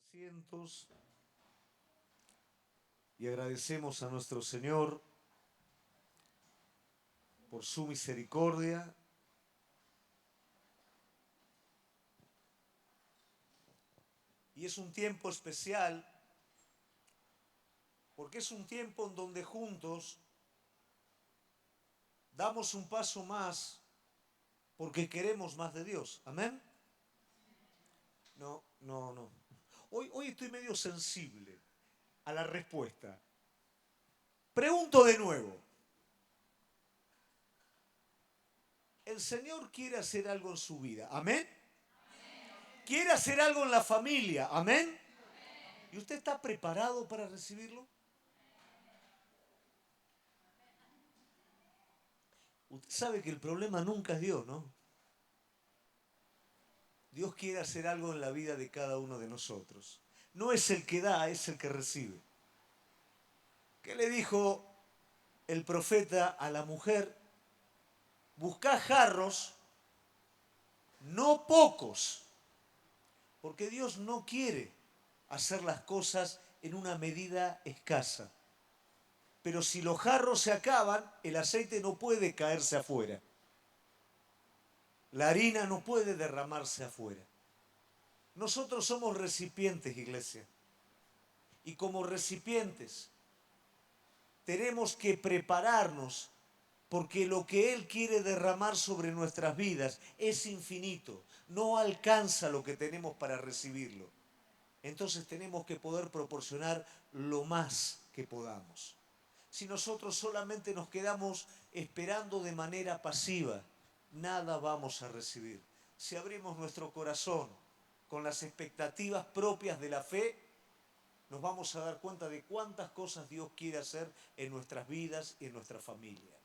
asientos y agradecemos a nuestro Señor por su misericordia. Y es un tiempo especial porque es un tiempo en donde juntos damos un paso más porque queremos más de Dios. ¿Amén? No. Hoy estoy medio sensible a la respuesta. Pregunto de nuevo. El Señor quiere hacer algo en su vida. ¿Amén? Quiere hacer algo en la familia. ¿Amén? ¿Y usted está preparado para recibirlo? Usted sabe que el problema nunca es Dios, ¿no? Dios quiere hacer algo en la vida de cada uno de nosotros. No es el que da, es el que recibe. ¿Qué le dijo el profeta a la mujer? Buscá jarros, no pocos, porque Dios no quiere hacer las cosas en una medida escasa. Pero si los jarros se acaban, el aceite no puede caerse afuera. La harina no puede derramarse afuera. Nosotros somos recipientes, iglesia. Y como recipientes tenemos que prepararnos porque lo que Él quiere derramar sobre nuestras vidas es infinito. No alcanza lo que tenemos para recibirlo. Entonces tenemos que poder proporcionar lo más que podamos. Si nosotros solamente nos quedamos esperando de manera pasiva, nada vamos a recibir. Si abrimos nuestro corazón con las expectativas propias de la fe, nos vamos a dar cuenta de cuántas cosas Dios quiere hacer en nuestras vidas y en nuestra familia.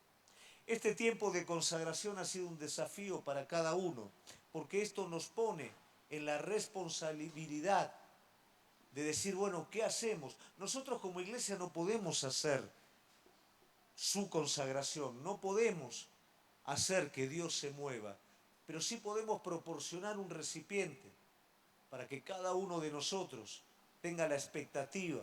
Este tiempo de consagración ha sido un desafío para cada uno, porque esto nos pone en la responsabilidad de decir, bueno, ¿qué hacemos? Nosotros como iglesia no podemos hacer su consagración, no podemos hacer que Dios se mueva, pero sí podemos proporcionar un recipiente para que cada uno de nosotros tenga la expectativa,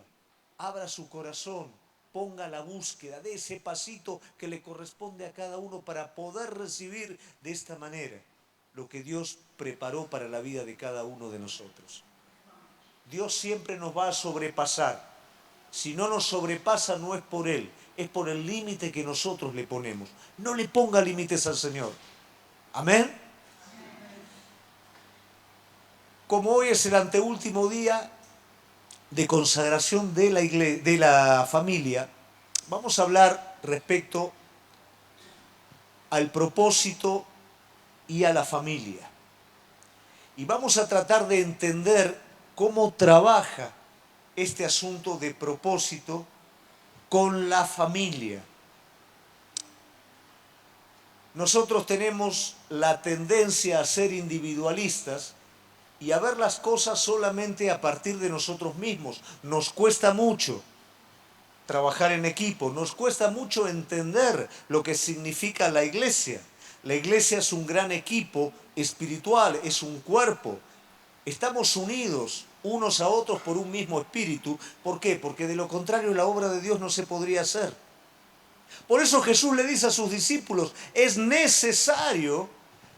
abra su corazón, ponga la búsqueda de ese pasito que le corresponde a cada uno para poder recibir de esta manera lo que Dios preparó para la vida de cada uno de nosotros. Dios siempre nos va a sobrepasar. Si no nos sobrepasa no es por Él, es por el límite que nosotros le ponemos. No le ponga límites al Señor. Amén. Como hoy es el anteúltimo día de consagración de la iglesia, de la familia, vamos a hablar respecto al propósito y a la familia. Y vamos a tratar de entender cómo trabaja este asunto de propósito con la familia. Nosotros tenemos la tendencia a ser individualistas y a ver las cosas solamente a partir de nosotros mismos. Nos cuesta mucho trabajar en equipo, nos cuesta mucho entender lo que significa la iglesia. La iglesia es un gran equipo espiritual, es un cuerpo. Estamos unidos unos a otros por un mismo espíritu. ¿Por qué? Porque de lo contrario la obra de Dios no se podría hacer. Por eso Jesús le dice a sus discípulos, es necesario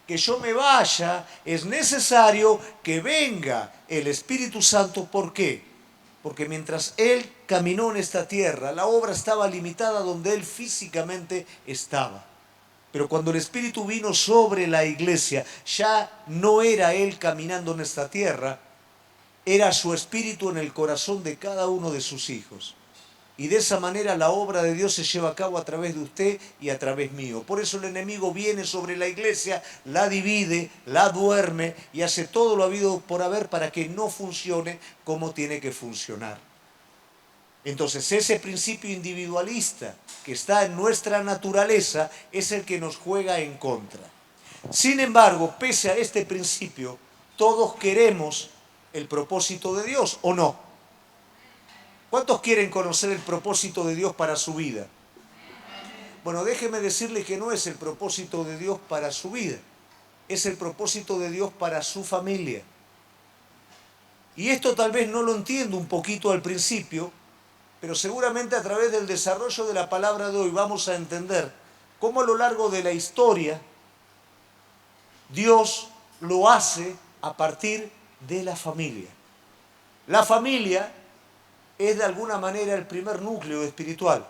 que yo me vaya, es necesario que venga el Espíritu Santo. ¿Por qué? Porque mientras Él caminó en esta tierra, la obra estaba limitada donde Él físicamente estaba. Pero cuando el Espíritu vino sobre la iglesia, ya no era Él caminando en esta tierra, era su Espíritu en el corazón de cada uno de sus hijos. Y de esa manera la obra de Dios se lleva a cabo a través de usted y a través mío. Por eso el enemigo viene sobre la iglesia, la divide, la duerme y hace todo lo habido por haber para que no funcione como tiene que funcionar. Entonces ese principio individualista que está en nuestra naturaleza es el que nos juega en contra. Sin embargo, pese a este principio, todos queremos el propósito de Dios, ¿o no? ¿Cuántos quieren conocer el propósito de Dios para su vida? Bueno, déjeme decirle que no es el propósito de Dios para su vida, es el propósito de Dios para su familia. Y esto tal vez no lo entiendo un poquito al principio, pero seguramente a través del desarrollo de la palabra de hoy vamos a entender cómo a lo largo de la historia Dios lo hace a partir de la familia. La familia es de alguna manera el primer núcleo espiritual.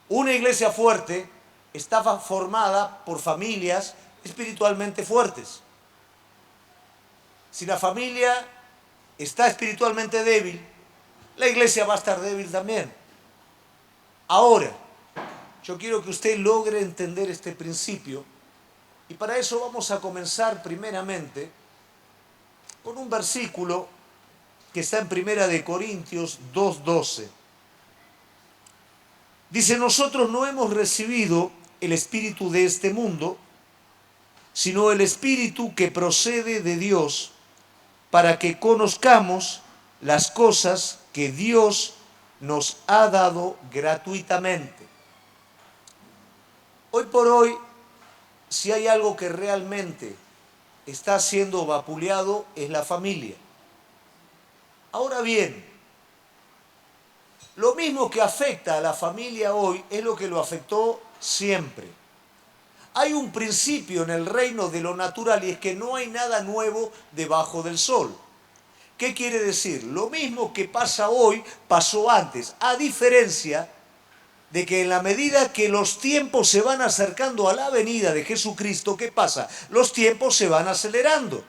Una iglesia fuerte está formada por familias espiritualmente fuertes. Si la familia está espiritualmente débil, la iglesia va a estar débil también. Ahora, yo quiero que usted logre entender este principio y para eso vamos a comenzar primeramente con un versículo que está en Primera de Corintios 2:12. Dice, nosotros no hemos recibido el espíritu de este mundo, sino el espíritu que procede de Dios, para que conozcamos las cosas que Dios nos ha dado gratuitamente. Hoy por hoy, si hay algo que realmente está siendo vapuleado, es la familia. Ahora bien, lo mismo que afecta a la familia hoy es lo que lo afectó siempre. Hay un principio en el reino de lo natural y es que no hay nada nuevo debajo del sol. ¿Qué quiere decir? Lo mismo que pasa hoy pasó antes, a diferencia de que en la medida que los tiempos se van acercando a la venida de Jesucristo, ¿qué pasa? Los tiempos se van acelerando.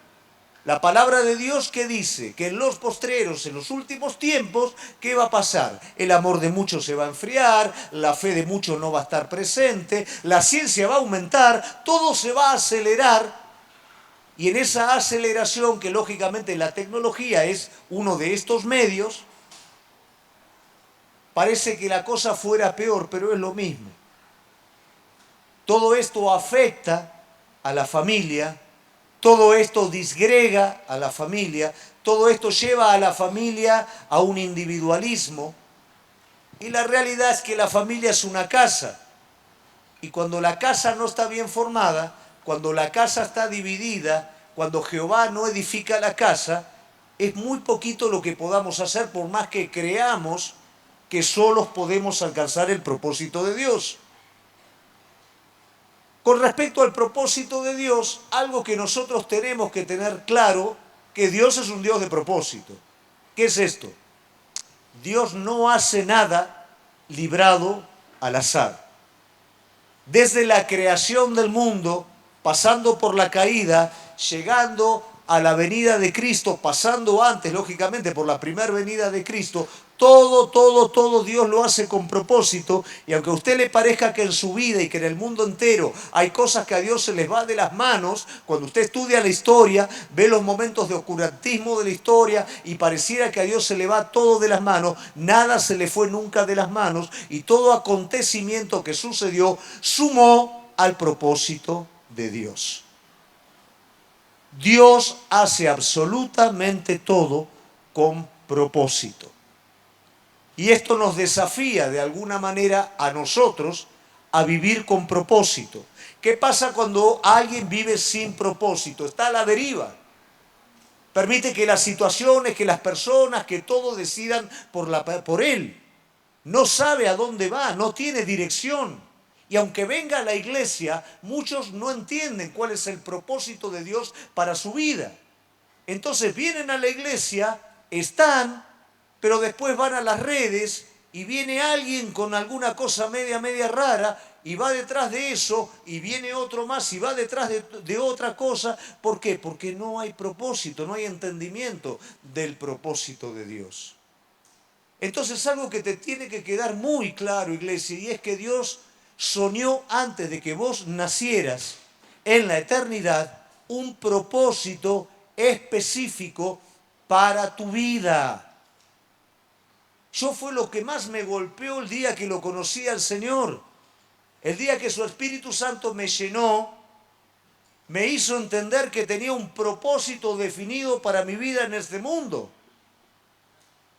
La palabra de Dios que dice que en los postreros, en los últimos tiempos, ¿qué va a pasar? El amor de muchos se va a enfriar, la fe de muchos no va a estar presente, la ciencia va a aumentar, todo se va a acelerar. Y en esa aceleración, que lógicamente la tecnología es uno de estos medios, parece que la cosa fuera peor, pero es lo mismo. Todo esto afecta a la familia, todo esto disgrega a la familia, todo esto lleva a la familia a un individualismo. Y la realidad es que la familia es una casa. Y cuando la casa no está bien formada, cuando la casa está dividida, cuando Jehová no edifica la casa, es muy poquito lo que podamos hacer por más que creamos que solos podemos alcanzar el propósito de Dios. Con respecto al propósito de Dios, algo que nosotros tenemos que tener claro, que Dios es un Dios de propósito. ¿Qué es esto? Dios no hace nada librado al azar. Desde la creación del mundo, pasando por la caída, llegando a la venida de Cristo, pasando antes, lógicamente, por la primera venida de Cristo, todo Dios lo hace con propósito. Y aunque a usted le parezca que en su vida y que en el mundo entero hay cosas que a Dios se les va de las manos, cuando usted estudia la historia, ve los momentos de oscurantismo de la historia y pareciera que a Dios se le va todo de las manos, nada se le fue nunca de las manos y todo acontecimiento que sucedió sumó al propósito de Dios. Dios hace absolutamente todo con propósito. Y esto nos desafía de alguna manera a nosotros a vivir con propósito. ¿Qué pasa cuando alguien vive sin propósito? Está a la deriva. Permite que las situaciones, que las personas, que todo decidan por él. No sabe a dónde va, no tiene dirección. Y aunque venga a la iglesia, muchos no entienden cuál es el propósito de Dios para su vida. Entonces vienen a la iglesia, están, pero después van a las redes y viene alguien con alguna cosa media rara y va detrás de eso y viene otro más y va detrás de otra cosa. ¿Por qué? Porque no hay propósito, no hay entendimiento del propósito de Dios. Entonces algo que te tiene que quedar muy claro, iglesia, y es que Dios soñó antes de que vos nacieras en la eternidad un propósito específico para tu vida. Yo fue lo que más me golpeó el día que lo conocí al Señor. El día que su Espíritu Santo me llenó, me hizo entender que tenía un propósito definido para mi vida en este mundo.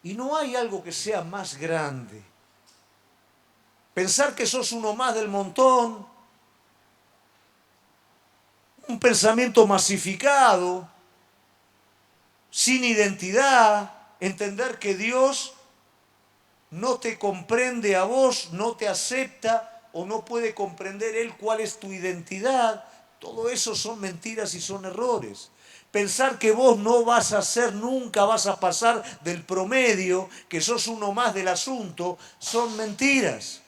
Y no hay algo que sea más grande. Pensar que sos uno más del montón, un pensamiento masificado, sin identidad, entender que Dios no te comprende a vos, no te acepta o no puede comprender Él cuál es tu identidad. Todo eso son mentiras y son errores. Pensar que vos no vas a ser, nunca vas a pasar del promedio, que sos uno más del asunto, son mentiras.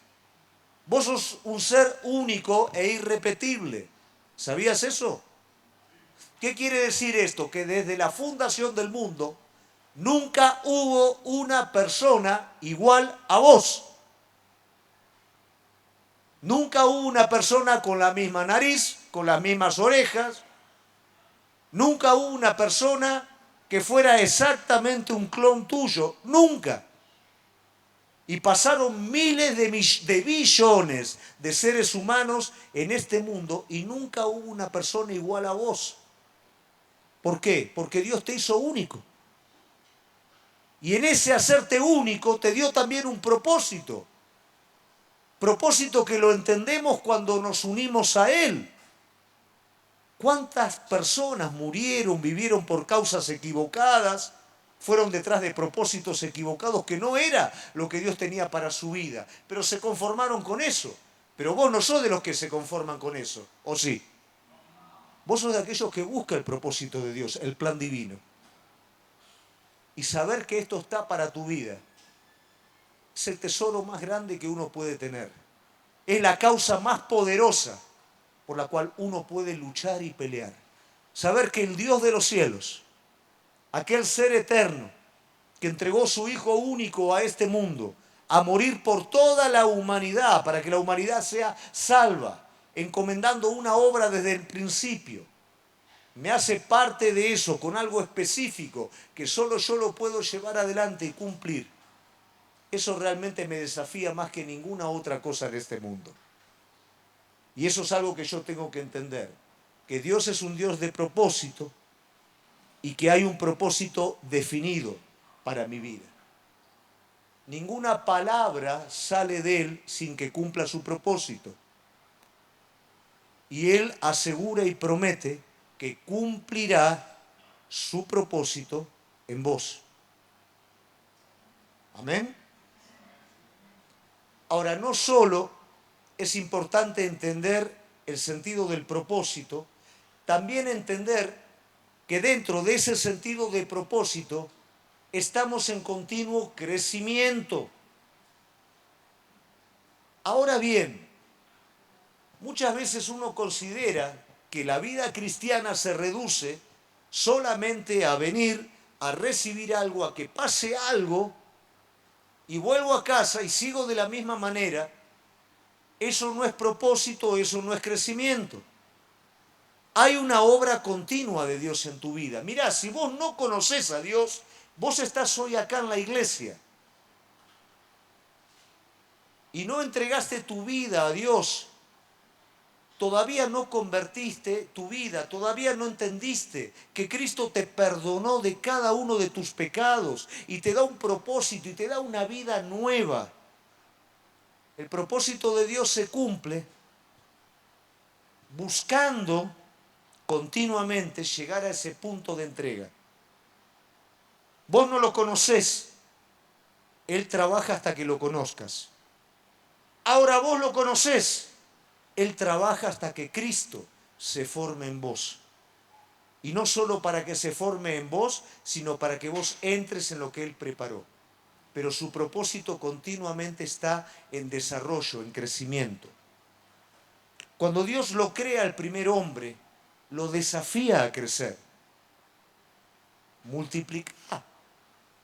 Vos sos un ser único e irrepetible. ¿Sabías eso? ¿Qué quiere decir esto? Que desde la fundación del mundo nunca hubo una persona igual a vos. Nunca hubo una persona con la misma nariz, con las mismas orejas. Nunca hubo una persona que fuera exactamente un clon tuyo. Nunca. Y pasaron miles de billones de seres humanos en este mundo y nunca hubo una persona igual a vos. ¿Por qué? Porque Dios te hizo único. Y en ese hacerte único te dio también un propósito. Propósito que lo entendemos cuando nos unimos a Él. ¿Cuántas personas murieron, vivieron por causas equivocadas, fueron detrás de propósitos equivocados que no era lo que Dios tenía para su vida, pero se conformaron con eso? Pero vos no sos de los que se conforman con eso, ¿o sí? Vos sos de aquellos que buscan el propósito de Dios, el plan divino. Y saber que esto está para tu vida es el tesoro más grande que uno puede tener. Es la causa más poderosa por la cual uno puede luchar y pelear. Saber que el Dios de los cielos, aquel ser eterno que entregó su Hijo único a este mundo, a morir por toda la humanidad, para que la humanidad sea salva, encomendando una obra desde el principio, me hace parte de eso con algo específico que solo yo lo puedo llevar adelante y cumplir. Eso realmente me desafía más que ninguna otra cosa de este mundo. Y eso es algo que yo tengo que entender, que Dios es un Dios de propósito y que hay un propósito definido para mi vida. Ninguna palabra sale de Él sin que cumpla su propósito. Y Él asegura y promete que cumplirá su propósito en vos. Amén. Ahora, no solo es importante entender el sentido del propósito, también entender que dentro de ese sentido de propósito estamos en continuo crecimiento. Ahora bien, muchas veces uno considera que la vida cristiana se reduce solamente a venir, a recibir algo, a que pase algo, y vuelvo a casa y sigo de la misma manera. Eso no es propósito, eso no es crecimiento. Hay una obra continua de Dios en tu vida. Mirá, si vos no conocés a Dios, vos estás hoy acá en la iglesia y no entregaste tu vida a Dios, todavía no convertiste tu vida, todavía no entendiste que Cristo te perdonó de cada uno de tus pecados y te da un propósito y te da una vida nueva. El propósito de Dios se cumple buscando continuamente llegar a ese punto de entrega. Vos no lo conocés, Él trabaja hasta que lo conozcas. Ahora vos lo conocés, Él trabaja hasta que Cristo se forme en vos. Y no solo para que se forme en vos, sino para que vos entres en lo que Él preparó. Pero su propósito continuamente está en desarrollo, en crecimiento. Cuando Dios lo crea al primer hombre, lo desafía a crecer. Multiplicá,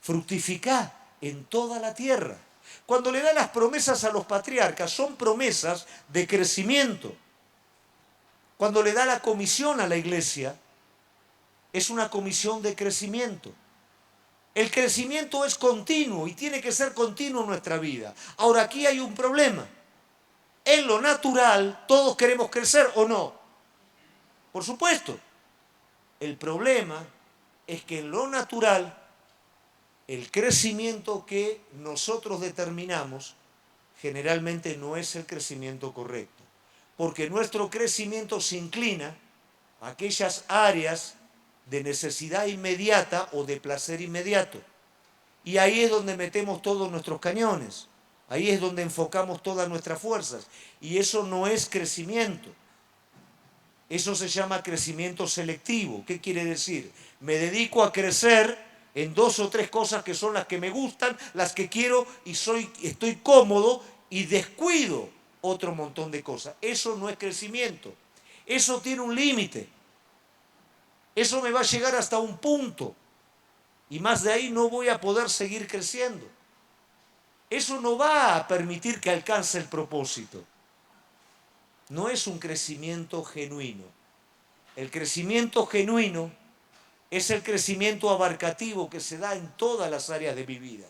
fructificá en toda la tierra. Cuando le da las promesas a los patriarcas, son promesas de crecimiento. Cuando le da la comisión a la iglesia, es una comisión de crecimiento. El crecimiento es continuo y tiene que ser continuo en nuestra vida. Ahora, aquí hay un problema. En lo natural, todos queremos crecer, ¿o no? Por supuesto. El problema es que en lo natural, el crecimiento que nosotros determinamos generalmente no es el crecimiento correcto. Porque nuestro crecimiento se inclina a aquellas áreas de necesidad inmediata o de placer inmediato. Y ahí es donde metemos todos nuestros cañones. Ahí es donde enfocamos todas nuestras fuerzas. Y eso no es crecimiento. Eso se llama crecimiento selectivo. ¿Qué quiere decir? Me dedico a crecer en 2 o 3 cosas que son las que me gustan, las que quiero y estoy cómodo, y descuido otro montón de cosas. Eso no es crecimiento. Eso tiene un límite. Eso me va a llegar hasta un punto. Y más de ahí no voy a poder seguir creciendo. Eso no va a permitir que alcance el propósito. No es un crecimiento genuino. El crecimiento genuino es el crecimiento abarcativo que se da en todas las áreas de mi vida.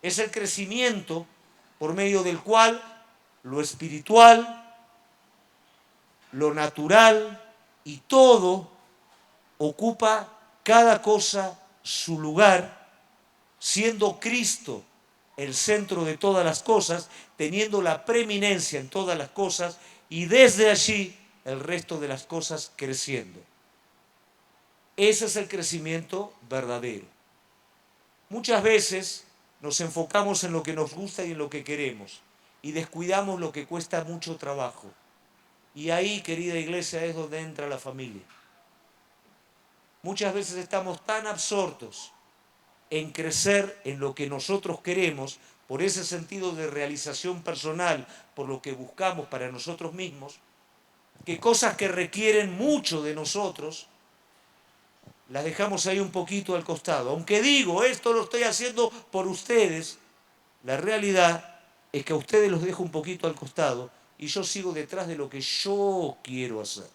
Es el crecimiento por medio del cual lo espiritual, lo natural y todo ocupa cada cosa su lugar, siendo Cristo el centro de todas las cosas, teniendo la preeminencia en todas las cosas, y desde allí el resto de las cosas creciendo. Ese es el crecimiento verdadero. Muchas veces nos enfocamos en lo que nos gusta y en lo que queremos, y descuidamos lo que cuesta mucho trabajo. Y ahí, querida iglesia, es donde entra la familia. Muchas veces estamos tan absortos en crecer en lo que nosotros queremos, por ese sentido de realización personal, por lo que buscamos para nosotros mismos, que cosas que requieren mucho de nosotros, las dejamos ahí un poquito al costado. Aunque digo, esto lo estoy haciendo por ustedes, la realidad es que a ustedes los dejo un poquito al costado y yo sigo detrás de lo que yo quiero hacer.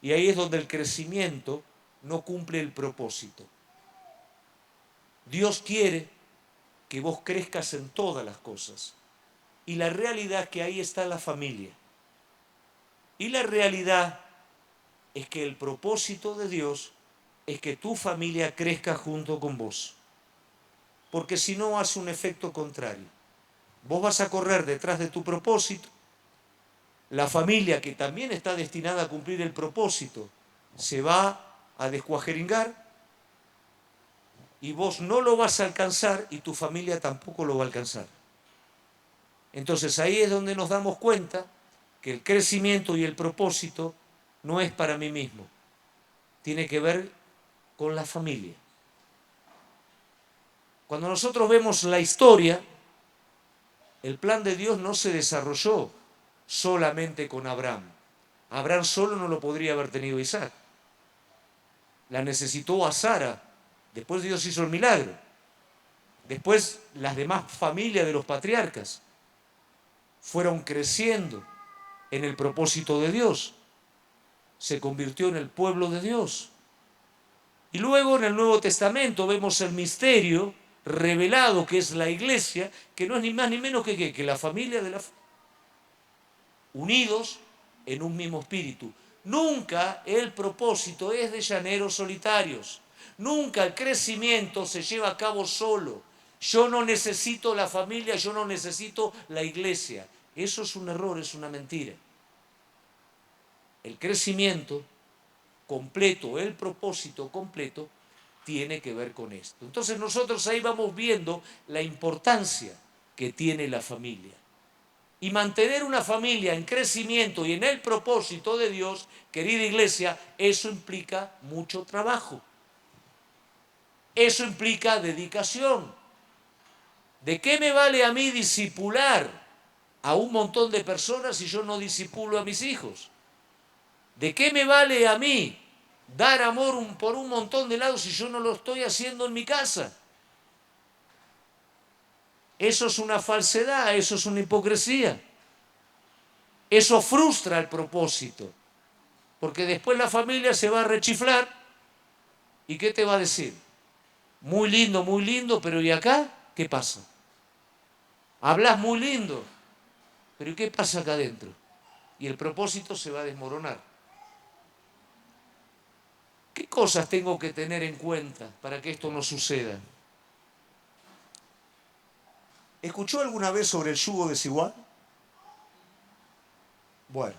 Y ahí es donde el crecimiento no cumple el propósito. Dios quiere que vos crezcas en todas las cosas. Y la realidad es que ahí está la familia. Y la realidad es que el propósito de Dios es que tu familia crezca junto con vos. Porque si no, hace un efecto contrario. Vos vas a correr detrás de tu propósito. La familia, que también está destinada a cumplir el propósito, se va a descuajeringar y vos no lo vas a alcanzar y tu familia tampoco lo va a alcanzar. Entonces ahí es donde nos damos cuenta que el crecimiento y el propósito no es para mí mismo. Tiene que ver con la familia. Cuando nosotros vemos la historia, el plan de Dios no se desarrolló solamente con Abraham. Abraham solo no lo podría haber tenido Isaac. La necesitó a Sara. Después Dios hizo el milagro. Después las demás familias de los patriarcas fueron creciendo en el propósito de Dios. Se convirtió en el pueblo de Dios. Y luego en el Nuevo Testamento vemos el misterio revelado que es la iglesia, que no es ni más ni menos que la familia de la fe, unidos en un mismo espíritu. Nunca el propósito es de llaneros solitarios. Nunca el crecimiento se lleva a cabo solo. Yo no necesito la familia, yo no necesito la iglesia. Eso es un error, es una mentira. El crecimiento completo, el propósito completo, tiene que ver con esto. Entonces nosotros ahí vamos viendo la importancia que tiene la familia. Y mantener una familia en crecimiento y en el propósito de Dios, querida iglesia, eso implica mucho trabajo. Eso implica dedicación. ¿De qué me vale a mí discipular a un montón de personas si yo no discipulo a mis hijos? ¿De qué me vale a mí dar amor por un montón de lados si yo no lo estoy haciendo en mi casa? Eso es una falsedad, eso es una hipocresía. Eso frustra el propósito, porque después la familia se va a rechiflar y ¿qué te va a decir? Muy lindo, pero ¿y acá qué pasa? Hablas muy lindo, pero ¿y qué pasa acá adentro? Y el propósito se va a desmoronar. ¿Qué cosas tengo que tener en cuenta para que esto no suceda? ¿Escuchó alguna vez sobre el yugo desigual? Bueno,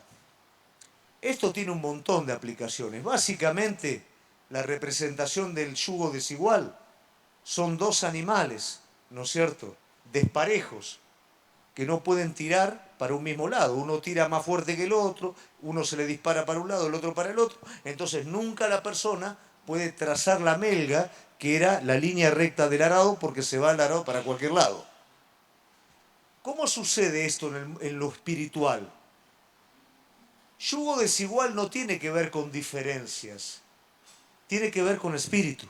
esto tiene un montón de aplicaciones. Básicamente la representación del yugo desigual. Son dos animales, ¿no es cierto?, desparejos, que no pueden tirar para un mismo lado. Uno tira más fuerte que el otro, uno se le dispara para un lado, el otro para el otro. Entonces nunca la persona puede trazar la melga, que era la línea recta del arado, porque se va el arado para cualquier lado. ¿Cómo sucede esto en lo espiritual? Yugo desigual no tiene que ver con diferencias, tiene que ver con espíritu.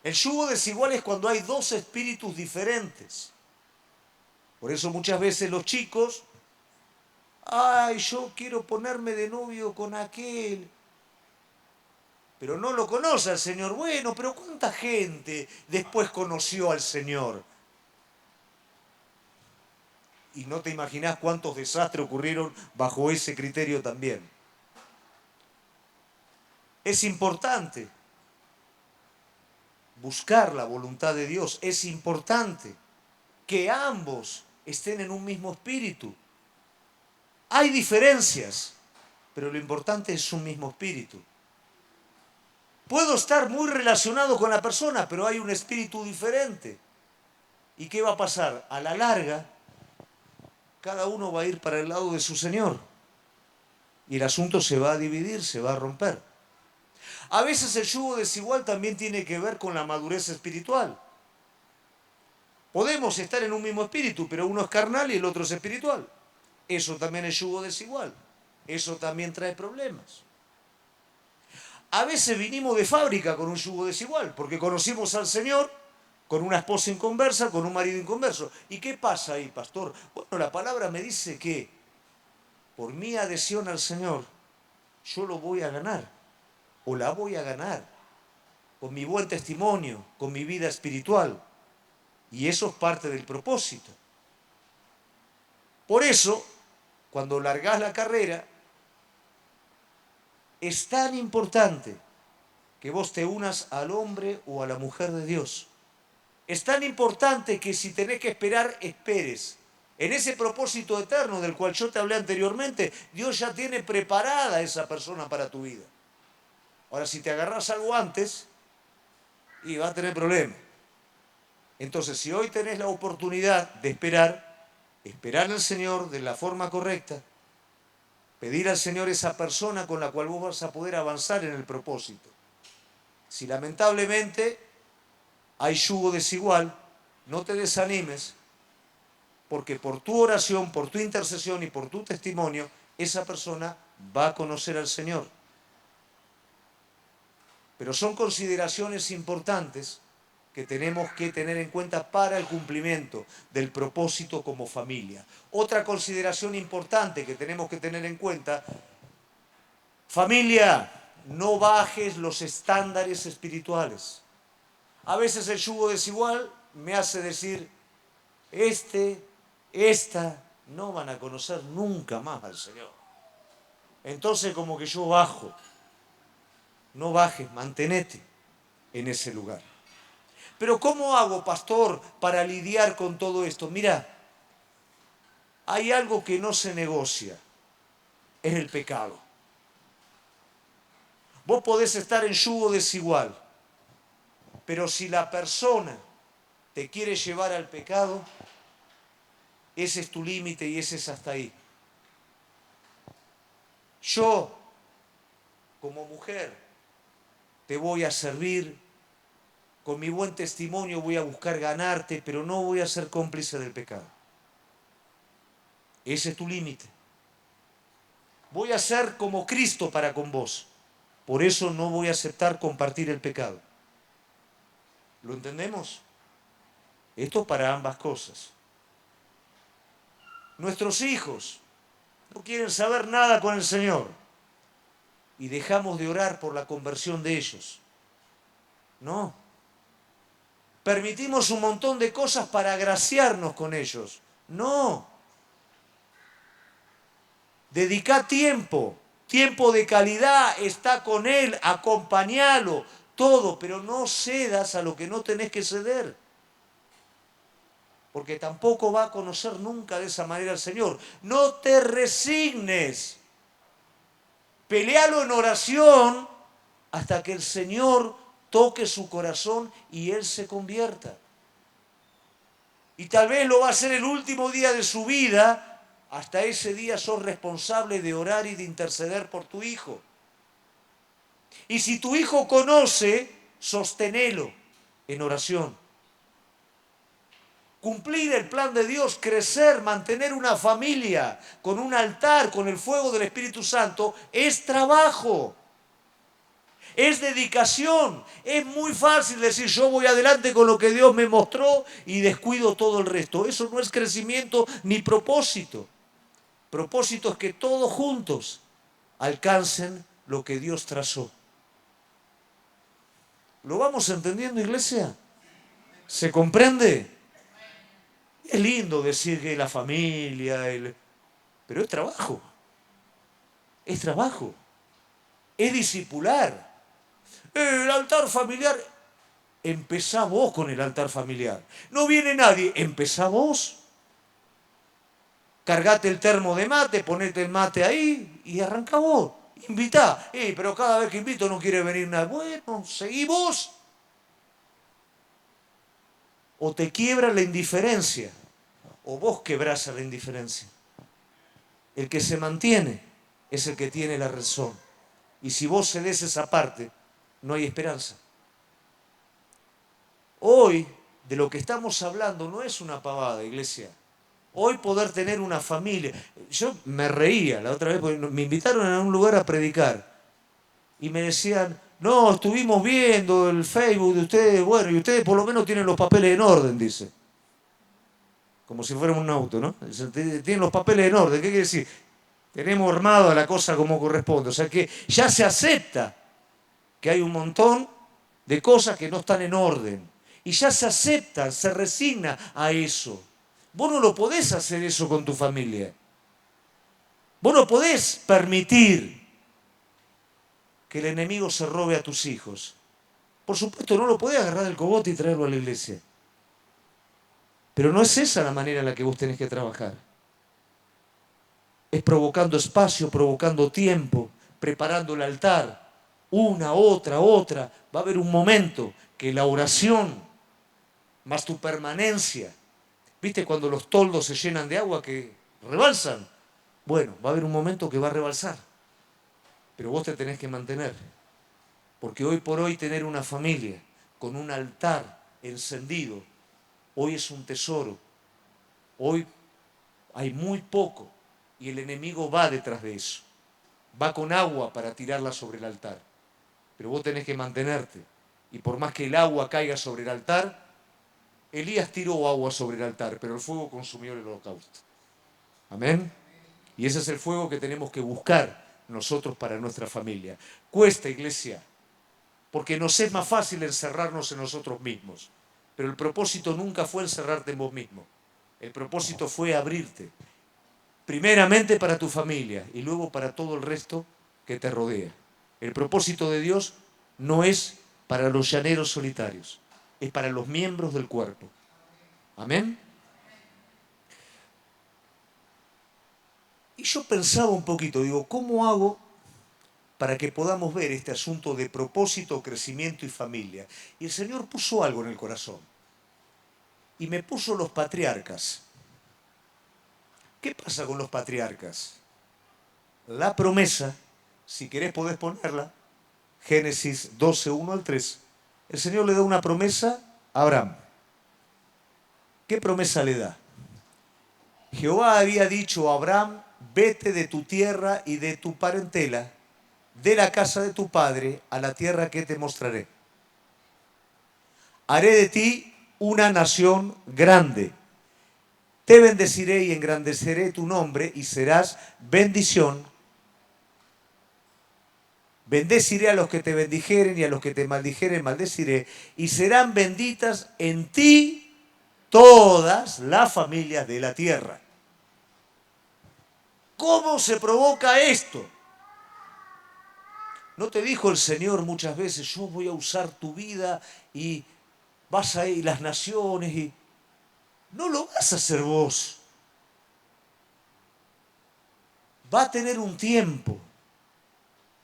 El yugo desigual es cuando hay dos espíritus diferentes. Por eso muchas veces los chicos, ay, yo quiero ponerme de novio con aquel, pero no lo conoce al Señor. Bueno, pero ¿cuánta gente después conoció al Señor? Y no te imaginás cuántos desastres ocurrieron bajo ese criterio también. Es importante buscar la voluntad de Dios. Es importante que ambos estén en un mismo espíritu. Hay diferencias, pero lo importante es un mismo espíritu. Puedo estar muy relacionado con la persona, pero hay un espíritu diferente. ¿Y qué va a pasar? A la larga, cada uno va a ir para el lado de su Señor. Y el asunto se va a dividir, se va a romper. A veces el yugo desigual también tiene que ver con la madurez espiritual. Podemos estar en un mismo espíritu, pero uno es carnal y el otro es espiritual. Eso también es yugo desigual. Eso también trae problemas. A veces vinimos de fábrica con un yugo desigual, porque conocimos al Señor con una esposa inconversa, con un marido inconverso. ¿Y qué pasa ahí, pastor? Bueno, la palabra me dice que por mi adhesión al Señor, yo lo voy a ganar, o la voy a ganar, con mi buen testimonio, con mi vida espiritual. Y eso es parte del propósito. Por eso, cuando largás la carrera, es tan importante que vos te unas al hombre o a la mujer de Dios. Es tan importante que si tenés que esperar, esperes. En ese propósito eterno del cual yo te hablé anteriormente, Dios ya tiene preparada a esa persona para tu vida. Ahora, si te agarrás algo antes, y vas a tener problemas. Entonces, si hoy tenés la oportunidad de esperar al Señor de la forma correcta, pedir al Señor esa persona con la cual vos vas a poder avanzar en el propósito. Si lamentablemente hay yugo desigual, no te desanimes, porque por tu oración, por tu intercesión y por tu testimonio, esa persona va a conocer al Señor. Pero son consideraciones importantes que tenemos que tener en cuenta para el cumplimiento del propósito como familia. Otra consideración importante que tenemos que tener en cuenta: familia, no bajes los estándares espirituales. A veces el yugo desigual me hace decir, esta no van a conocer nunca más al Señor. Entonces como que yo bajo. No bajes, mantenete en ese lugar. Pero ¿cómo hago, pastor, para lidiar con todo esto? Mira, hay algo que no se negocia, es el pecado. Vos podés estar en yugo desigual, pero si la persona te quiere llevar al pecado, ese es tu límite y ese es hasta ahí. Yo, como mujer, te voy a servir, con mi buen testimonio voy a buscar ganarte, pero no voy a ser cómplice del pecado. Ese es tu límite. Voy a ser como Cristo para con vos. Por eso no voy a aceptar compartir el pecado. ¿Lo entendemos? Esto para ambas cosas. Nuestros hijos no quieren saber nada con el Señor y dejamos de orar por la conversión de ellos. No. Permitimos un montón de cosas para agraciarnos con ellos. No. Dedica tiempo de calidad, está con él, acompañalo, todo, pero no cedas a lo que no tenés que ceder. Porque tampoco va a conocer nunca de esa manera al Señor. No te resignes. Pelealo en oración hasta que el Señor toque su corazón y Él se convierta. Y tal vez lo va a hacer el último día de su vida. Hasta ese día sos responsable de orar y de interceder por tu hijo. Y si tu hijo conoce, sostenelo en oración. Cumplir el plan de Dios, crecer, mantener una familia con un altar, con el fuego del Espíritu Santo, es trabajo. Es dedicación. Es muy fácil decir yo voy adelante con lo que Dios me mostró y descuido todo el resto. Eso no es crecimiento ni propósito. Propósito es que todos juntos alcancen lo que Dios trazó. ¿Lo vamos entendiendo, iglesia? ¿Se comprende? Es lindo decir que la familia, pero es trabajo. Es trabajo. Es discipular. El altar familiar. Empezá vos con el altar familiar. No viene nadie, empezá vos. Cargate el termo de mate, ponete el mate ahí y arranca vos. Invitá. Pero cada vez que invito no quiere venir nadie. Bueno, seguí vos. O te quiebra la indiferencia, o vos quebrás a la indiferencia. El que se mantiene es el que tiene la razón. Y si vos cedés esa parte, no hay esperanza. Hoy, de lo que estamos hablando, no es una pavada, iglesia. Hoy poder tener una familia. Yo me reía la otra vez, porque me invitaron a un lugar a predicar. Y me decían, no, estuvimos viendo el Facebook de ustedes, bueno, y ustedes por lo menos tienen los papeles en orden, dice. Como si fuéramos un auto, ¿no? Tienen los papeles en orden. ¿Qué quiere decir? Tenemos armado la cosa como corresponde. O sea que ya se acepta que hay un montón de cosas que no están en orden. Y ya se acepta, se resigna a eso. Vos no lo podés hacer eso con tu familia. Vos no podés permitir que el enemigo se robe a tus hijos. Por supuesto, no lo podés agarrar del cogote y traerlo a la iglesia. Pero no es esa la manera en la que vos tenés que trabajar. Es provocando espacio, provocando tiempo, preparando el altar. Una, otra. Va a haber un momento que la oración, más tu permanencia. ¿Viste cuando los toldos se llenan de agua que rebalsan? Bueno, va a haber un momento que va a rebalsar. Pero vos te tenés que mantener. Porque hoy por hoy tener una familia con un altar encendido, hoy es un tesoro. Hoy hay muy poco y el enemigo va detrás de eso. Va con agua para tirarla sobre el altar. Pero vos tenés que mantenerte. Y por más que el agua caiga sobre el altar, Elías tiró agua sobre el altar, pero el fuego consumió el holocausto. Amén. Y ese es el fuego que tenemos que buscar nosotros para nuestra familia. Cuesta, iglesia, porque nos es más fácil encerrarnos en nosotros mismos. Pero el propósito nunca fue encerrarte en vos mismo. El propósito fue abrirte. Primeramente para tu familia y luego para todo el resto que te rodea. El propósito de Dios no es para los llaneros solitarios, es para los miembros del cuerpo. Amén. Y yo pensaba un poquito, digo, ¿cómo hago para que podamos ver este asunto de propósito, crecimiento y familia? Y el Señor puso algo en el corazón. Y me puso los patriarcas. ¿Qué pasa con los patriarcas? La promesa, si querés podés ponerla, Génesis 12, 1 al 3. El Señor le da una promesa a Abraham. ¿Qué promesa le da? Jehová había dicho a Abraham, vete de tu tierra y de tu parentela, de la casa de tu padre, a la tierra que te mostraré. Haré de ti una nación grande. Te bendeciré y engrandeceré tu nombre y serás bendición. Bendeciré a los que te bendijeren y a los que te maldijeren maldeciré. Y serán benditas en ti todas las familias de la tierra. ¿Cómo se provoca esto? ¿No te dijo el Señor muchas veces, yo voy a usar tu vida y vas a ir las naciones y no lo vas a hacer vos? Va a tener un tiempo.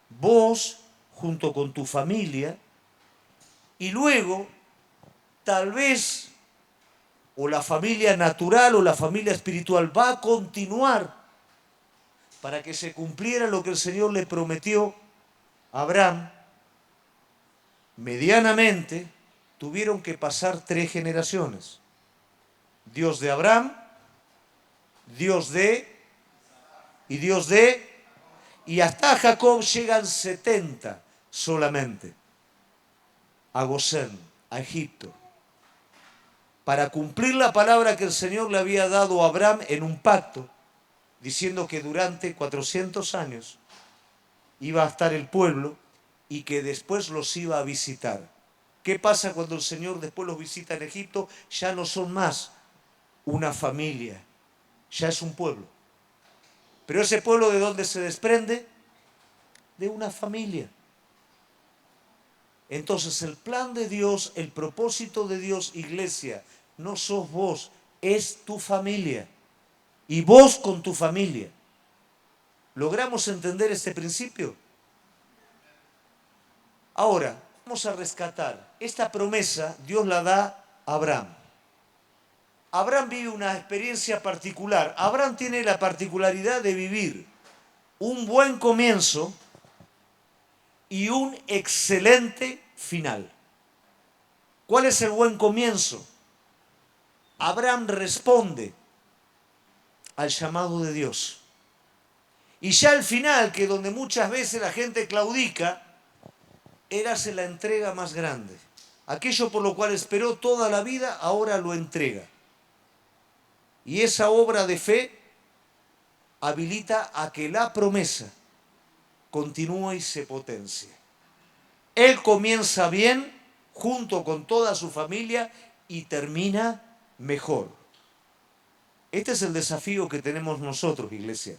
Vos, junto con tu familia, y luego tal vez o la familia natural o la familia espiritual va a continuar para que se cumpliera lo que el Señor le prometió a Abraham. Medianamente tuvieron que pasar 3 generaciones. Dios de Abraham, Dios de y Dios de, y hasta Jacob llegan 70 solamente a Gosén, a Egipto, para cumplir la palabra que el Señor le había dado a Abraham en un pacto, diciendo que durante 400 años iba a estar el pueblo y que después los iba a visitar. ¿Qué pasa cuando el Señor después los visita en Egipto? Ya no son más una familia, ya es un pueblo. Pero ese pueblo, ¿de dónde se desprende? De una familia. Entonces el plan de Dios, el propósito de Dios, iglesia, no sos vos, es tu familia. Y vos con tu familia. ¿Logramos entender este principio? Ahora, vamos a rescatar. Esta promesa Dios la da a Abraham. Abraham vive una experiencia particular. Abraham tiene la particularidad de vivir un buen comienzo y un excelente final. ¿Cuál es el buen comienzo? Abraham responde al llamado de Dios. Y ya al final, que donde muchas veces la gente claudica, él hace la entrega más grande. Aquello por lo cual esperó toda la vida, ahora lo entrega. Y esa obra de fe habilita a que la promesa continúe y se potencie. Él comienza bien, junto con toda su familia, y termina mejor. Este es el desafío que tenemos nosotros, iglesia.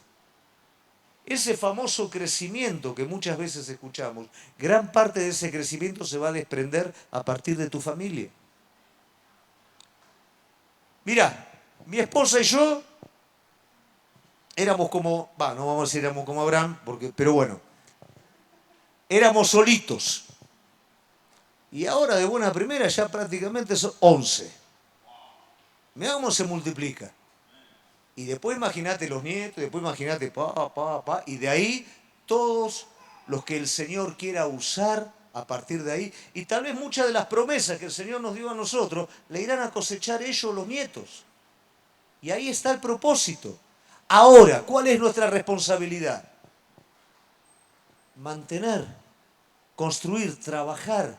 Ese famoso crecimiento que muchas veces escuchamos, gran parte de ese crecimiento se va a desprender a partir de tu familia. Mira, mi esposa y yo éramos como, no vamos a decir éramos como Abraham, pero bueno, éramos solitos. Y ahora de buena primera ya prácticamente son 11. Mirá cómo se multiplica. Y después imagínate los nietos, después imagínate y de ahí todos los que el Señor quiera usar a partir de ahí. Y tal vez muchas de las promesas que el Señor nos dio a nosotros le irán a cosechar ellos los nietos. Y ahí está el propósito. Ahora, ¿cuál es nuestra responsabilidad? Mantener, construir, trabajar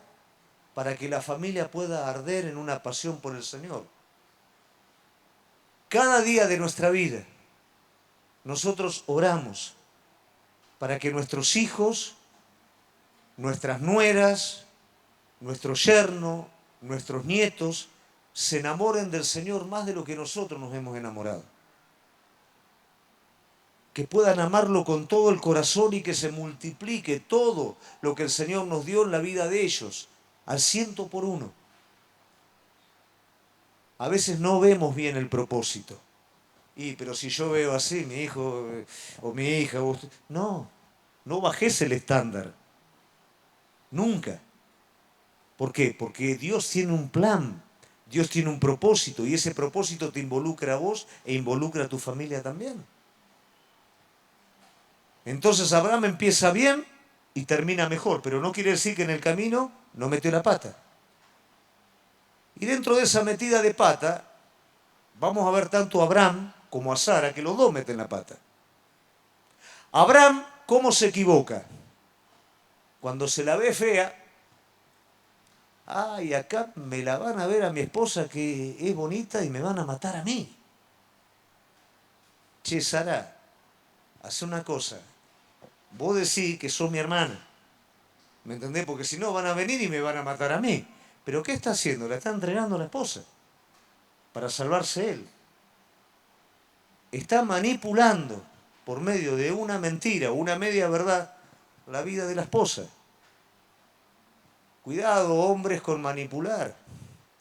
para que la familia pueda arder en una pasión por el Señor. Cada día de nuestra vida, nosotros oramos para que nuestros hijos, nuestras nueras, nuestro yerno, nuestros nietos, se enamoren del Señor más de lo que nosotros nos hemos enamorado. Que puedan amarlo con todo el corazón y que se multiplique todo lo que el Señor nos dio en la vida de ellos, al 100 por 1. A veces no vemos bien el propósito. Pero si yo veo así, mi hijo o mi hija, no bajes el estándar. Nunca. ¿Por qué? Porque Dios tiene un plan, Dios tiene un propósito y ese propósito te involucra a vos e involucra a tu familia también. Entonces Abraham empieza bien y termina mejor, pero no quiere decir que en el camino no metió la pata. Y dentro de esa metida de pata, vamos a ver tanto a Abraham como a Sara, que los dos meten la pata. Abraham, ¿cómo se equivoca? Cuando se la ve fea, acá me la van a ver a mi esposa que es bonita y me van a matar a mí. Che, Sara, haz una cosa. Vos decís que sos mi hermana. ¿Me entendés? Porque si no van a venir y me van a matar a mí. ¿Pero qué está haciendo? La está entregando a la esposa para salvarse él. Está manipulando por medio de una mentira o una media verdad la vida de la esposa. Cuidado, hombres, con manipular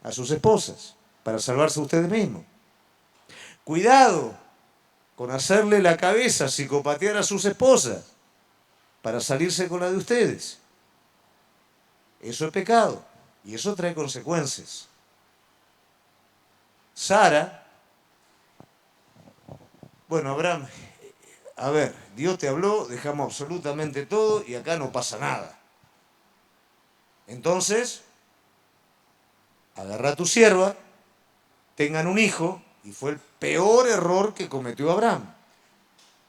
a sus esposas para salvarse ustedes mismos. Cuidado con hacerle la cabeza, psicopatear a sus esposas para salirse con la de ustedes. Eso es pecado y eso trae consecuencias. Sara, bueno, Abraham, a ver, Dios te habló, dejamos absolutamente todo y acá no pasa nada. Entonces, agarra a tu sierva, tengan un hijo, y fue el peor error que cometió Abraham.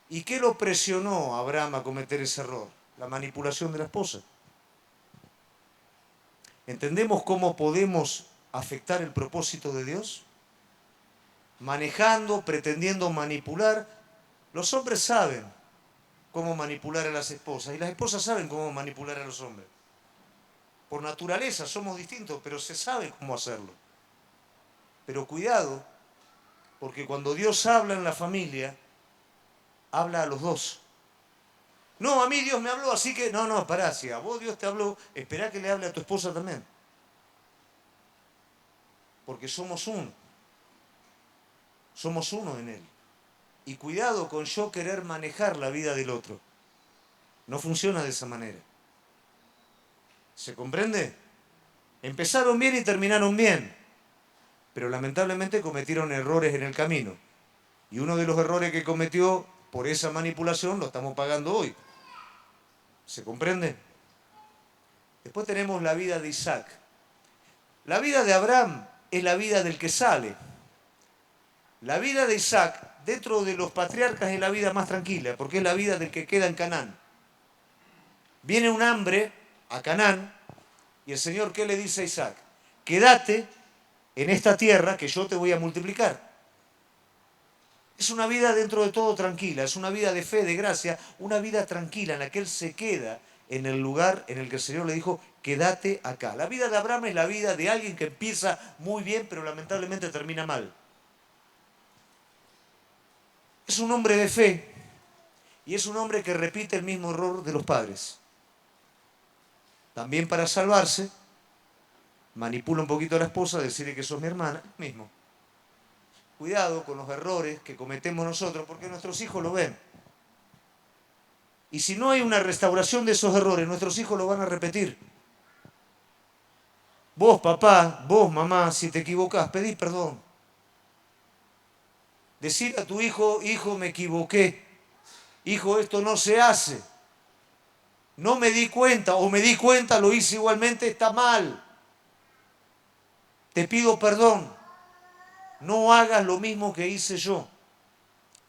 ¿Y qué lo presionó a Abraham a cometer ese error? La manipulación de la esposa. ¿Entendemos cómo podemos afectar el propósito de Dios? Manejando, pretendiendo manipular. Los hombres saben cómo manipular a las esposas y las esposas saben cómo manipular a los hombres. Por naturaleza somos distintos, pero se sabe cómo hacerlo. Pero cuidado, porque cuando Dios habla en la familia, habla a los dos. No, a mí Dios me habló, así que... No, pará, si a vos Dios te habló, esperá que le hable a tu esposa también. Porque somos uno. Somos uno en Él. Y cuidado con yo querer manejar la vida del otro. No funciona de esa manera. ¿Se comprende? Empezaron bien y terminaron bien. Pero lamentablemente cometieron errores en el camino. Y uno de los errores que cometió por esa manipulación lo estamos pagando hoy. ¿Se comprende? Después tenemos la vida de Isaac. La vida de Abraham es la vida del que sale. La vida de Isaac, dentro de los patriarcas, es la vida más tranquila, porque es la vida del que queda en Canaán. Viene un hambre a Canaán, y el Señor, ¿qué le dice a Isaac? Quédate en esta tierra que yo te voy a multiplicar. Es una vida dentro de todo tranquila, es una vida de fe, de gracia, una vida tranquila en la que él se queda en el lugar en el que el Señor le dijo, quédate acá. La vida de Abraham es la vida de alguien que empieza muy bien, pero lamentablemente termina mal. Es un hombre de fe y es un hombre que repite el mismo error de los padres. También para salvarse, manipula un poquito a la esposa, decirle que sos mi hermana, mismo. Cuidado con los errores que cometemos nosotros, porque nuestros hijos lo ven. Y si no hay una restauración de esos errores, nuestros hijos lo van a repetir. Vos, papá, vos, mamá, si te equivocás, pedí perdón. Decir a tu hijo, hijo, me equivoqué. Hijo, esto no se hace. No me di cuenta, o me di cuenta, lo hice igualmente, está mal. Te pido perdón. No hagas lo mismo que hice yo.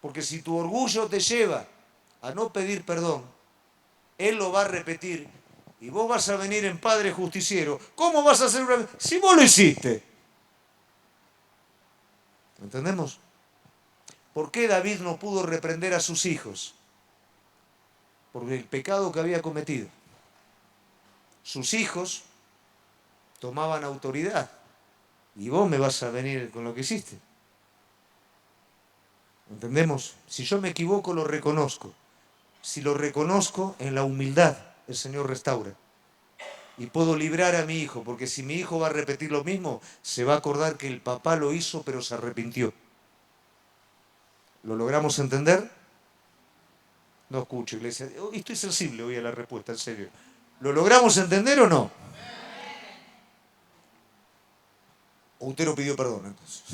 Porque si tu orgullo te lleva a no pedir perdón, él lo va a repetir y vos vas a venir en padre justiciero. ¿Cómo vas a hacer una... si vos lo hiciste? ¿Entendemos? ¿Por qué David no pudo reprender a sus hijos? Por el pecado que había cometido. Sus hijos tomaban autoridad y vos me vas a venir con lo que hiciste. ¿Entendemos? Si yo me equivoco, lo reconozco. Si lo reconozco, en la humildad, el Señor restaura. Y puedo librar a mi hijo, porque si mi hijo va a repetir lo mismo, se va a acordar que el papá lo hizo, pero se arrepintió. ¿Lo logramos entender? No escucho, iglesia. Estoy sensible hoy a la respuesta, en serio. ¿Lo logramos entender o no? ¿O usted no pidió perdón, entonces?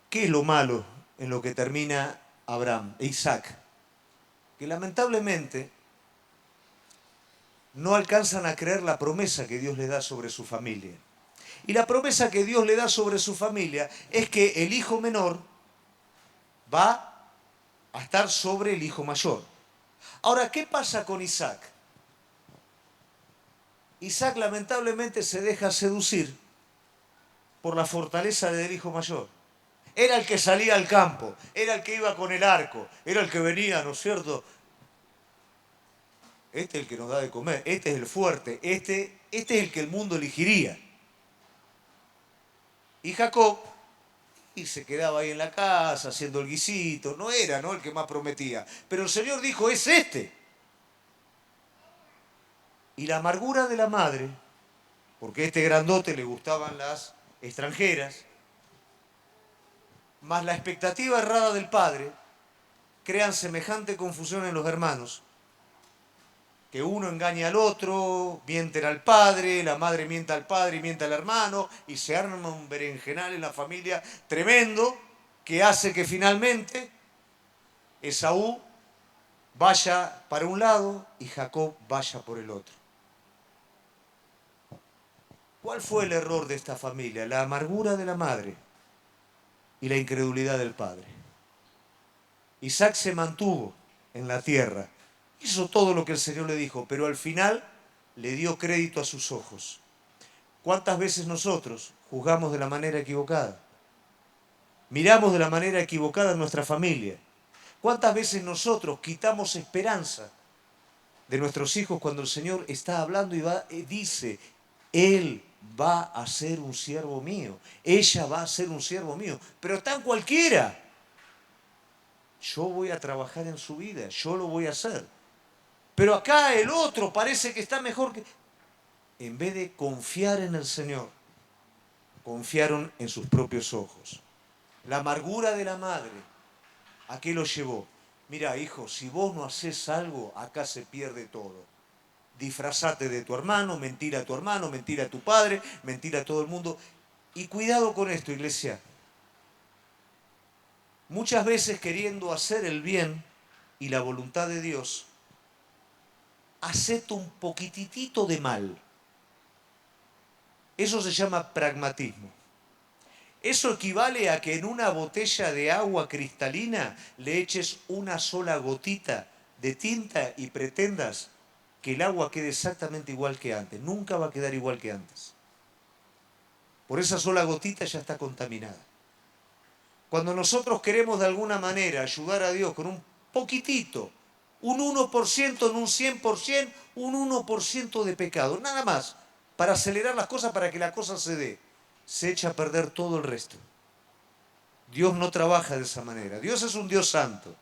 ¿Qué es lo malo en lo que termina Abraham e Isaac? Que lamentablemente no alcanzan a creer la promesa que Dios les da sobre su familia. Y la promesa que Dios le da sobre su familia es que el hijo menor va a estar sobre el hijo mayor. Ahora, ¿qué pasa con Isaac? Isaac lamentablemente se deja seducir por la fortaleza del hijo mayor. Era el que salía al campo, era el que iba con el arco, era el que venía, ¿no es cierto? Este es el que nos da de comer, este es el fuerte, este es el que el mundo elegiría. Y Jacob, y se quedaba ahí en la casa haciendo el guisito, no era, ¿no?, el que más prometía. Pero el Señor dijo, es este. Y la amargura de la madre, porque a este grandote le gustaban las extranjeras, más la expectativa errada del padre, crean semejante confusión en los hermanos, que uno engaña al otro, mienten al padre, la madre miente al padre y miente al hermano, y se arma un berenjenal en la familia tremendo que hace que finalmente Esaú vaya para un lado y Jacob vaya por el otro. ¿Cuál fue el error de esta familia? La amargura de la madre y la incredulidad del padre. Isaac se mantuvo en la tierra, hizo todo lo que el Señor le dijo, pero al final le dio crédito a sus ojos. ¿Cuántas veces nosotros juzgamos de la manera equivocada? Miramos de la manera equivocada a nuestra familia. ¿Cuántas veces nosotros quitamos esperanza de nuestros hijos cuando el Señor está hablando y dice, Él va a ser un siervo mío, ella va a ser un siervo mío, pero tan cualquiera? Yo voy a trabajar en su vida, yo lo voy a hacer. Pero acá el otro parece que está mejor que... En vez de confiar en el Señor, confiaron en sus propios ojos. La amargura de la madre, ¿a qué lo llevó? Mira, hijo, si vos no haces algo, acá se pierde todo. Disfrazate de tu hermano, mentir a tu hermano, mentir a tu padre, mentir a todo el mundo. Y cuidado con esto, iglesia. Muchas veces queriendo hacer el bien y la voluntad de Dios, acepto un poquitito de mal. Eso se llama pragmatismo. Eso equivale a que en una botella de agua cristalina le eches una sola gotita de tinta y pretendas que el agua quede exactamente igual que antes. Nunca va a quedar igual que antes. Por esa sola gotita ya está contaminada. Cuando nosotros queremos de alguna manera ayudar a Dios con un poquitito, un 1% en un 100%, un 1% de pecado, nada más, para acelerar las cosas, para que la cosa se dé, se echa a perder todo el resto. Dios no trabaja de esa manera. Dios es un Dios santo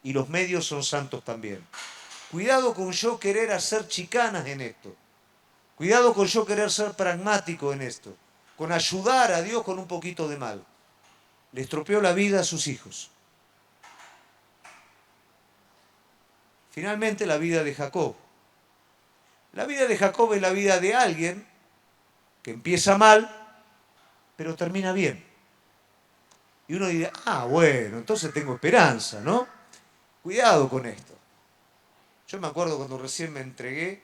y los medios son santos también. Cuidado con yo querer hacer chicanas en esto. Cuidado con yo querer ser pragmático en esto. Con ayudar a Dios con un poquito de mal. Le estropeó la vida a sus hijos. Finalmente la vida de Jacob. La vida de Jacob es la vida de alguien que empieza mal, pero termina bien. Y uno dirá, bueno, entonces tengo esperanza, ¿no? Cuidado con esto. Yo me acuerdo cuando recién me entregué,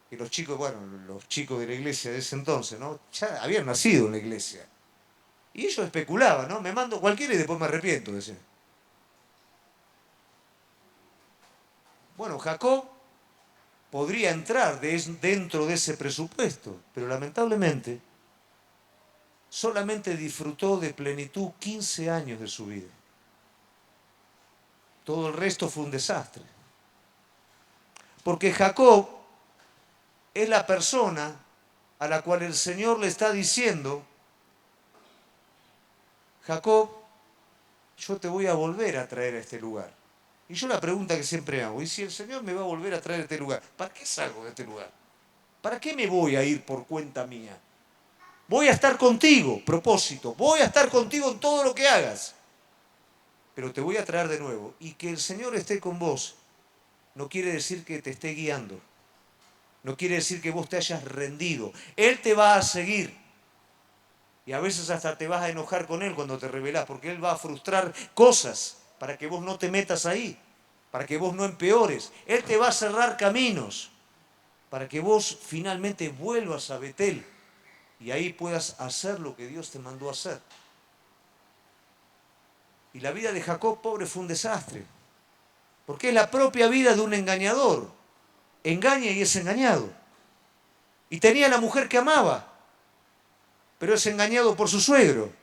que los chicos, bueno, los chicos de la iglesia de ese entonces, ¿no? Ya habían nacido en la iglesia. Y ellos especulaban, ¿no? Me mando cualquiera y después me arrepiento, decían. Bueno, Jacob podría entrar dentro de ese presupuesto, pero lamentablemente solamente disfrutó de plenitud 15 años de su vida. Todo el resto fue un desastre. Porque Jacob es la persona a la cual el Señor le está diciendo, Jacob, yo te voy a volver a traer a este lugar. Y yo la pregunta que siempre hago, ¿y si el Señor me va a volver a traer a este lugar? ¿Para qué salgo de este lugar? ¿Para qué me voy a ir por cuenta mía? Voy a estar contigo, propósito, voy a estar contigo en todo lo que hagas, pero te voy a traer de nuevo. Y que el Señor esté con vos no quiere decir que te esté guiando, no quiere decir que vos te hayas rendido. Él te va a seguir. Y a veces hasta te vas a enojar con Él cuando te rebelás, porque Él va a frustrar cosas para que vos no te metas ahí, para que vos no empeores. Él te va a cerrar caminos para que vos finalmente vuelvas a Betel y ahí puedas hacer lo que Dios te mandó a hacer. Y la vida de Jacob, pobre, fue un desastre, porque es la propia vida de un engañador. Engaña y es engañado. Y tenía la mujer que amaba, pero es engañado por su suegro.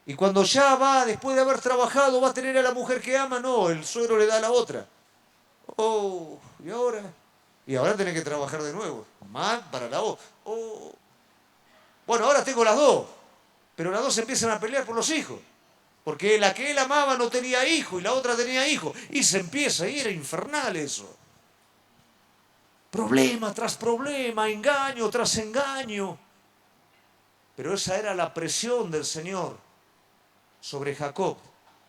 Y cuando ya va, después de haber trabajado, va a tener a la mujer que ama, no, el suegro le da a la otra. Oh, ¿y ahora? Y ahora tenés que trabajar de nuevo. Más para la voz. Oh. Bueno, ahora tengo las dos, pero las dos empiezan a pelear por los hijos. Porque la que él amaba no tenía hijo y la otra tenía hijo. Y se empieza, y era infernal eso. Problema tras problema, engaño tras engaño. Pero esa era la presión del Señor sobre Jacob,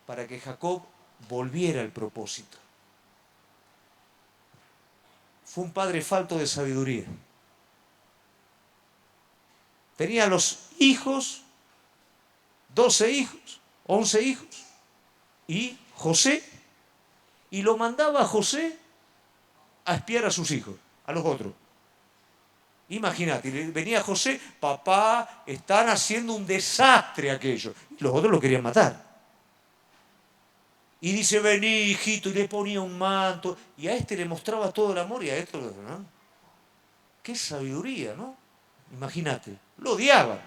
para que Jacob volviera al propósito. fue un padre falto de sabiduría. Tenía los hijos, 12 hijos, 11 hijos, y José, y lo mandaba a José a espiar a sus hijos, a los otros. Imagínate, venía José, papá, están haciendo un desastre aquello. Y los otros lo querían matar. Y dice, vení, hijito, y le ponía un manto. Y a este le mostraba todo el amor y a esto, ¿no? Qué sabiduría, ¿no? Imagínate, lo odiaban.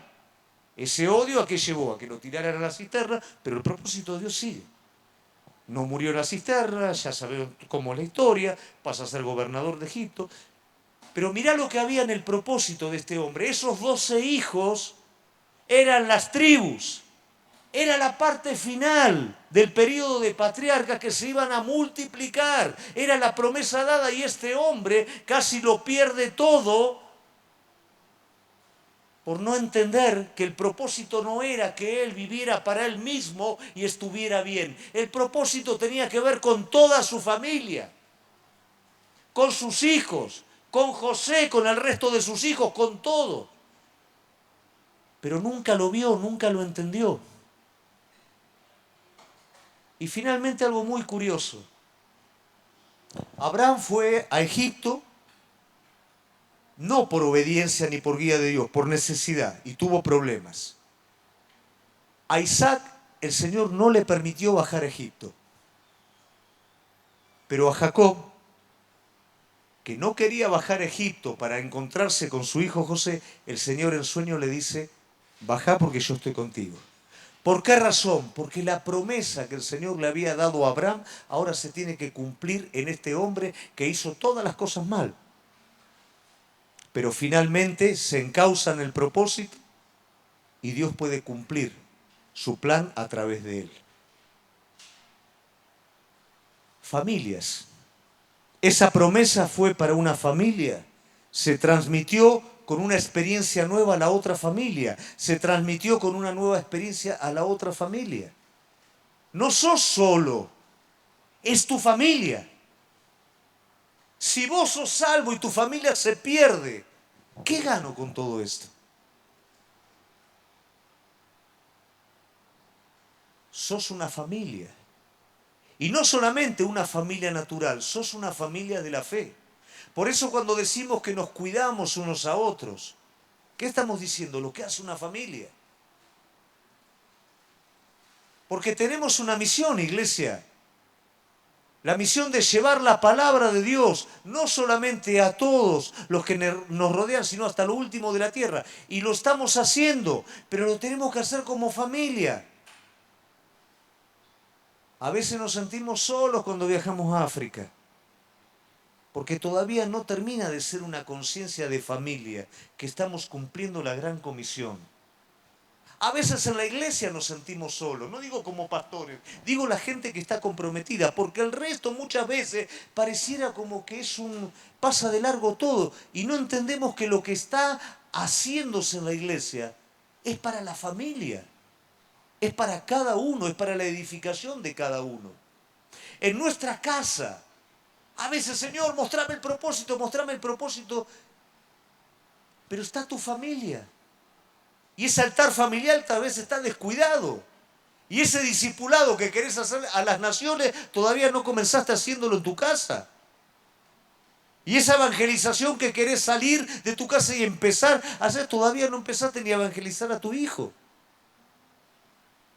Ese odio a qué llevó, a que lo tiraran a la cisterna, pero el propósito de Dios sigue. No murió en la cisterna, ya sabemos cómo es la historia, pasa a ser gobernador de Egipto. Pero mirá lo que había en el propósito de este hombre. Esos 12 hijos eran las tribus. Era la parte final del periodo de patriarcas que se iban a multiplicar. Era la promesa dada y este hombre casi lo pierde todo por no entender que el propósito no era que él viviera para él mismo y estuviera bien. El propósito tenía que ver con toda su familia, con sus hijos, con José, con el resto de sus hijos, con todo. Pero nunca lo vio, nunca lo entendió. Y finalmente algo muy curioso. Abraham fue a Egipto no por obediencia ni por guía de Dios, por necesidad, y tuvo problemas. A Isaac el Señor no le permitió bajar a Egipto. Pero a Jacob, que no quería bajar a Egipto para encontrarse con su hijo José, el Señor en sueño le dice, bajá porque yo estoy contigo. ¿Por qué razón? Porque la promesa que el Señor le había dado a Abraham ahora se tiene que cumplir en este hombre que hizo todas las cosas mal. Pero finalmente se encausa en el propósito y Dios puede cumplir su plan a través de él. Familias. Esa promesa fue para una familia. Se transmitió con una experiencia nueva a la otra familia. Se transmitió con una nueva experiencia a la otra familia. No sos solo, es tu familia. Si vos sos salvo y tu familia se pierde, ¿qué gano con todo esto? Sos una familia. Y no solamente una familia natural, sos una familia de la fe. Por eso cuando decimos que nos cuidamos unos a otros, ¿qué estamos diciendo? Lo que hace una familia. Porque tenemos una misión, iglesia. La misión de llevar la palabra de Dios, no solamente a todos los que nos rodean, sino hasta lo último de la tierra. Y lo estamos haciendo, pero lo tenemos que hacer como familia. A veces nos sentimos solos cuando viajamos a África, porque todavía no termina de ser una conciencia de familia, que estamos cumpliendo la gran comisión. A veces en la iglesia nos sentimos solos, no digo como pastores, digo la gente que está comprometida, porque el resto muchas veces pareciera como que pasa de largo todo y no entendemos que lo que está haciéndose en la iglesia es para la familia, es para cada uno, es para la edificación de cada uno. En nuestra casa, a veces, Señor, mostrame el propósito, pero está tu familia. Y ese altar familiar tal vez está descuidado. Y ese discipulado que querés hacer a las naciones, todavía no comenzaste haciéndolo en tu casa. Y esa evangelización que querés salir de tu casa y empezar a hacer, todavía no empezaste ni a evangelizar a tu hijo.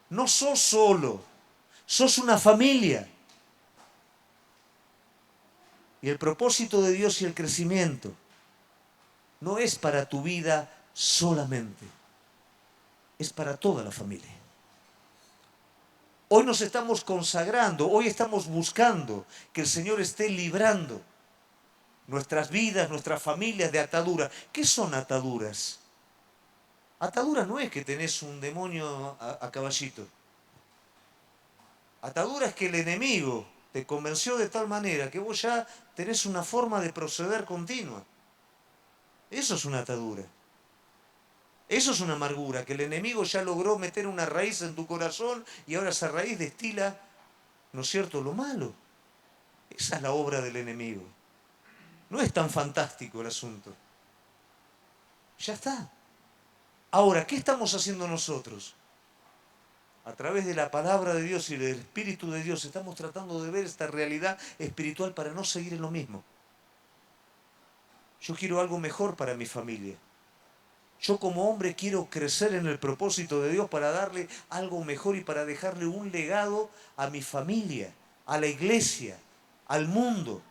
No sos solo, sos una familia. Y el propósito de Dios y el crecimiento no es para tu vida solamente, es para toda la familia. Hoy nos estamos consagrando, hoy estamos buscando que el Señor esté librando nuestras vidas, nuestras familias de ataduras. ¿Qué son ataduras? Atadura no es que tenés un demonio a caballito. Atadura es que el enemigo te convenció de tal manera que vos ya tenés una forma de proceder continua. Eso es una atadura. Eso es una amargura, que el enemigo ya logró meter una raíz en tu corazón y ahora esa raíz destila, ¿no es cierto?, lo malo. Esa es la obra del enemigo. No es tan fantástico el asunto. Ya está. Ahora, ¿qué estamos haciendo nosotros? A través de la palabra de Dios y del Espíritu de Dios estamos tratando de ver esta realidad espiritual para no seguir en lo mismo. Yo quiero algo mejor para mi familia. Yo como hombre quiero crecer en el propósito de Dios para darle algo mejor y para dejarle un legado a mi familia, a la iglesia, al mundo.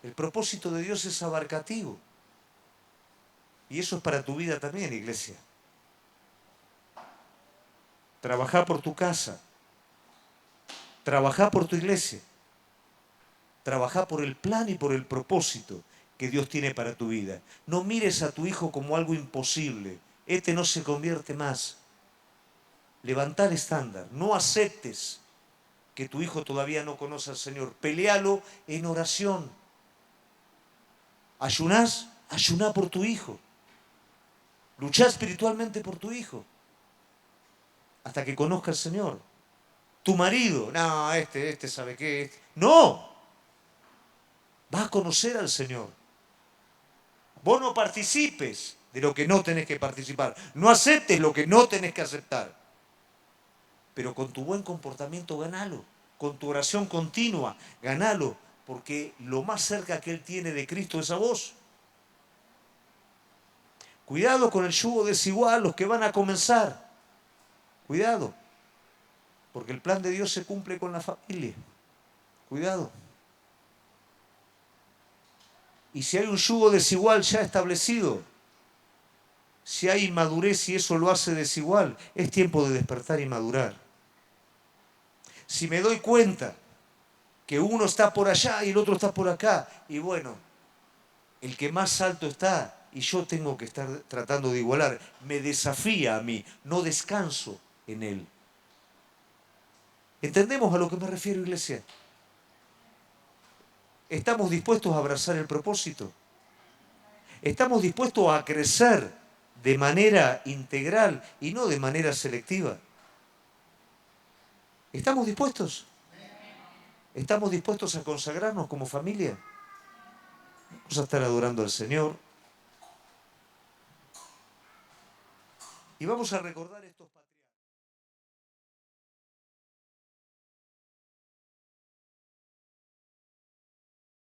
El propósito de Dios es abarcativo. Y eso es para tu vida también, iglesia. Trabajá por tu casa. Trabajá por tu iglesia. Trabajá por el plan y por el propósito que Dios tiene para tu vida. No mires a tu hijo como algo imposible. Este no se convierte más. Levantá el estándar. No aceptes que tu hijo todavía no conoce al Señor. Pelealo en oración. ¿Ayunás? Ayuná por tu hijo. Luchá espiritualmente por tu hijo. Hasta que conozca al Señor. Tu marido, no, este sabe qué. No. Va a conocer al Señor. Vos no participes de lo que no tenés que participar. No aceptes lo que no tenés que aceptar. Pero con tu buen comportamiento ganalo. Con tu oración continua, ganalo. Porque lo más cerca que Él tiene de Cristo es a vos. Cuidado con el yugo desigual, los que van a comenzar. Cuidado. Porque el plan de Dios se cumple con la familia. Cuidado. Y si hay un yugo desigual ya establecido, si hay inmadurez y eso lo hace desigual, es tiempo de despertar y madurar. Si me doy cuenta que uno está por allá y el otro está por acá, y bueno, el que más alto está y yo tengo que estar tratando de igualar, me desafía a mí, no descanso en él. ¿Entendemos a lo que me refiero, iglesia? ¿Estamos dispuestos a abrazar el propósito? ¿Estamos dispuestos a crecer de manera integral y no de manera selectiva? ¿Estamos dispuestos? ¿Estamos dispuestos a consagrarnos como familia? Vamos a estar adorando al Señor. Y vamos a recordar estos patrones.